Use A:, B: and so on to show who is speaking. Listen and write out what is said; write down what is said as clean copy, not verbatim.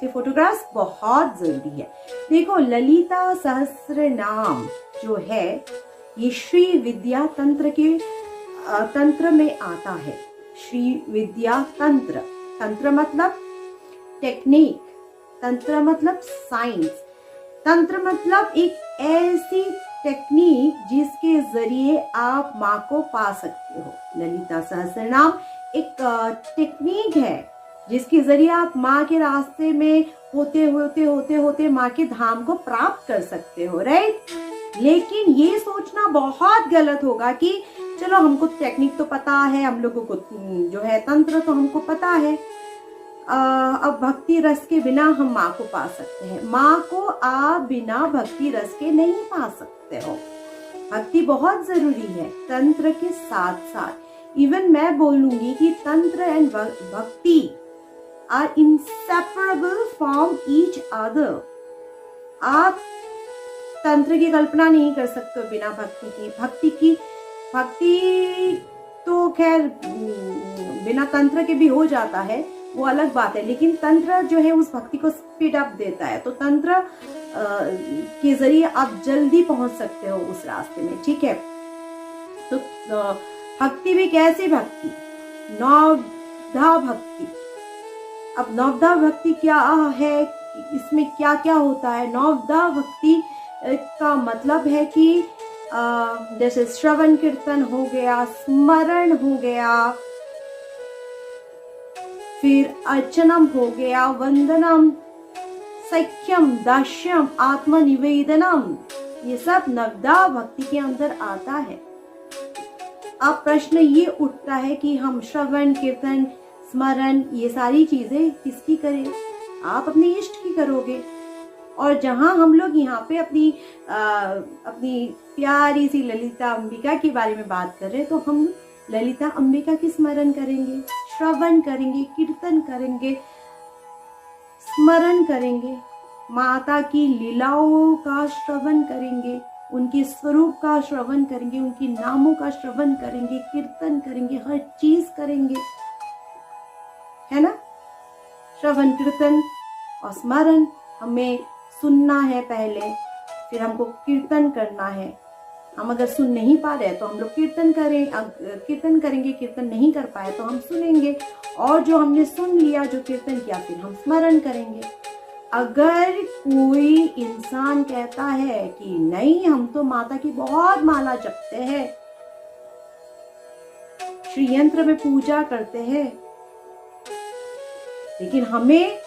A: उसके फोटोग्राफ्स बहुत जरूरी है। देखो ललिता सहस्त्र नाम जो है ये श्री विद्या तंत्र के तंत्र में आता है। श्री विद्या तंत्र, तंत्र मतलब टेक्निक, तंत्र मतलब साइंस, तंत्र मतलब एक ऐसी टेक्निक जिसके जरिए आप माँ को पा सकते हो। ललिता सहस्त्रनाम एक टेक्निक है जिसके जरिए आप माँ के रास्ते में होते माँ के धाम को प्राप्त कर सकते हो, राइट। लेकिन ये सोचना बहुत गलत होगा कि चलो हमको टेक्निक तो पता है, हम लोगों को जो है तंत्र तो हमको पता है, अब भक्ति रस के बिना हम माँ को पा सकते हैं। माँ को आप बिना भक्ति रस के नहीं पा सकते हो। भक्ति बहुत जरूरी है तंत्र के साथ साथ। इवन मैं बोलूंगी कि tantra and bhakti are inseparable from each other. आप तंत्र की कल्पना नहीं कर सकते हो बिना भक्ति की। भक्ति तो खैर बिना तंत्र के भी हो जाता है, वो अलग बात है, लेकिन तंत्र जो है उस भक्ति को स्पीड अप देता है। तो तंत्र के जरिए आप जल्दी पहुंच सकते हो उस रास्ते में, ठीक है। तो भक्ति भी कैसी भक्ति? नवधा भक्ति। अब नवधा भक्ति क्या है, इसमें क्या क्या होता है? नवधा भक्ति का मतलब है कि जैसे श्रवण कीर्तन हो गया, स्मरण हो गया, फिर अर्चनम हो गया, वंदनम, सख्यम, दास्यम, आत्मनिवेदनम, ये सब नवधा भक्ति के अंदर आता है। अब प्रश्न ये उठता है कि हम श्रवण कीर्तन स्मरण ये सारी चीजें किसकी करें? आप अपने इष्ट की करोगे। और जहां हम लोग यहाँ पे अपनी प्यारी सी ललिता अंबिका के बारे में बात कर रहे हैं, तो हम ललिता अंबिका की स्मरण करेंगे, श्रवण करेंगे, कीर्तन करेंगे, स्मरण करेंगे, माता की लीलाओं का श्रवण करेंगे, उनके स्वरूप का श्रवण करेंगे, उनके नामों का श्रवण करेंगे, कीर्तन करेंगे, हर चीज करेंगे, है ना। श्रवण कीर्तन और स्मरण हमें सुनना है पहले, फिर हमको कीर्तन करना है। हम अगर सुन नहीं पा रहे तो हम लोग कीर्तन करेंगे, कीर्तन नहीं कर पाए तो हम सुनेंगे, और जो हमने सुन लिया, जो कीर्तन किया, फिर हम स्मरण करेंगे। अगर कोई इंसान कहता है कि नहीं हम तो माता की बहुत माला जपते हैं, श्री यंत्र में पूजा करते हैं, लेकिन हमें